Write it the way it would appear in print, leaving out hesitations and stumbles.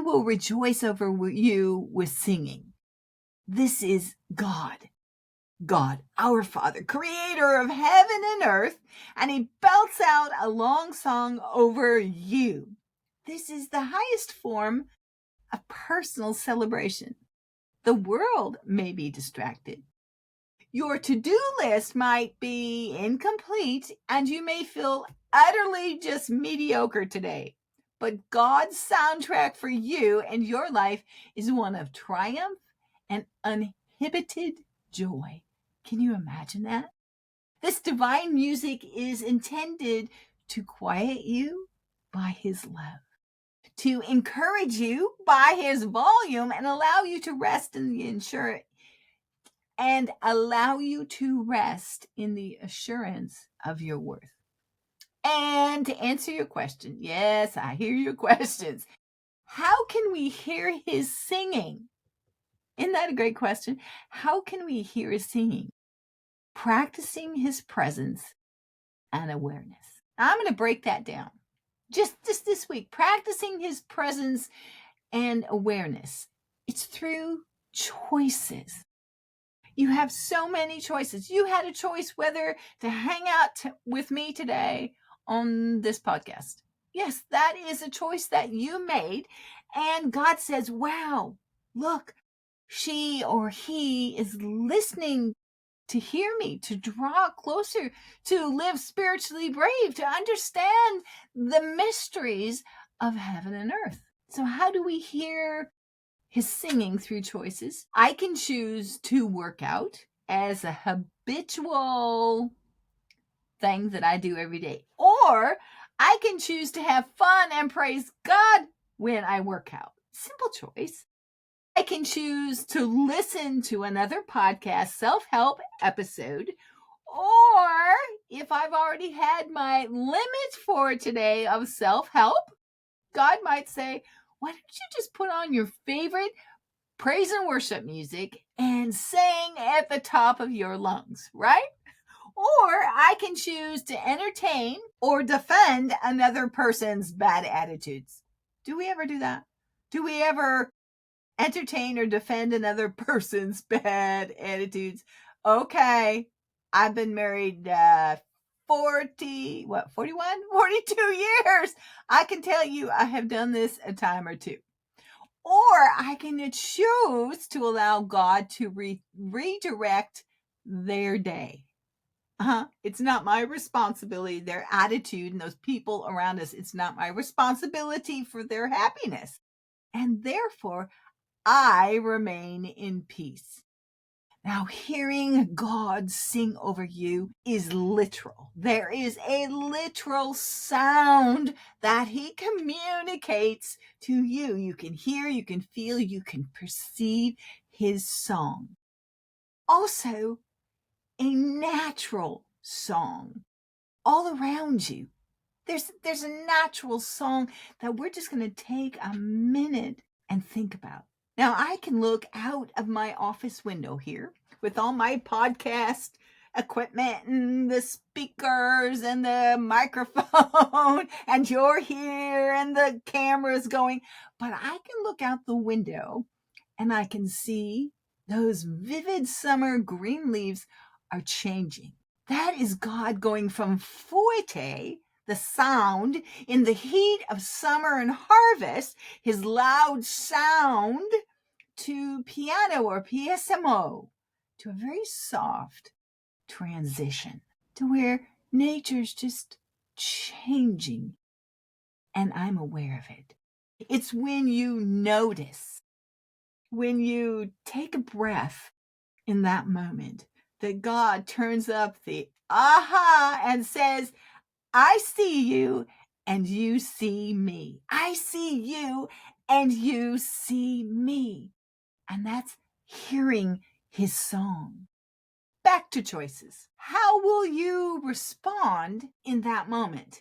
will rejoice over you with singing. This is God. God, our Father, creator of heaven and earth, and he belts out a long song over you. This is the highest form of personal celebration. The world may be distracted. Your to-do list might be incomplete, and you may feel utterly just mediocre today. But God's soundtrack for you and your life is one of triumph and uninhibited joy. Can you imagine that? This divine music is intended to quiet you by his love, to encourage you by his volume, and allow you to rest in the assurance of your worth. And to answer your question, yes, I hear your questions. How can we hear his singing? Isn't that a great question? How can we hear his singing? Practicing his presence and awareness. I'm going to break that down. Just this week, practicing his presence and awareness. It's through choices. You have so many choices. You had a choice whether to hang out with me today on this podcast. Yes, that is a choice that you made. And God says, wow, look, she or he is listening to hear me, to draw closer, to live spiritually brave, to understand the mysteries of heaven and earth. So how do we hear his singing? Through choices. I can choose to work out as a habitual thing that I do every day. Or I can choose to have fun and praise God when I work out. Simple choice. I can choose to listen to another podcast self-help episode, or if I've already had my limit for today of self-help, God might say, why don't you just put on your favorite praise and worship music and sing at the top of your lungs, right? Or I can choose to entertain or defend another person's bad attitudes. Do we ever do that? Do we ever entertain or defend another person's bad attitudes? Okay, I've been married 42 years. I can tell you I have done this a time or two. Or I can choose to allow God to redirect their day. It's not my responsibility, their attitude and those people around us. It's not my responsibility for their happiness. And therefore, I remain in peace. Now, hearing God sing over you is literal. There is a literal sound that he communicates to you. You can hear, you can feel, you can perceive his song. Also, a natural song all around you. There's a natural song that we're just going to take a minute and think about. Now, I can look out of my office window here with all my podcast equipment and the speakers and the microphone, and you're here and the camera's going. But I can look out the window and I can see those vivid summer green leaves are changing. That is God going from forte, the sound in the heat of summer and harvest, his loud sound, to piano or pianissimo, to a very soft transition to where nature's just changing and I'm aware of it. It's when you notice, when you take a breath in that moment, that God turns up the aha and says, I see you and you see me. I see you and you see me. And that's hearing his song. Back to choices. How will you respond in that moment?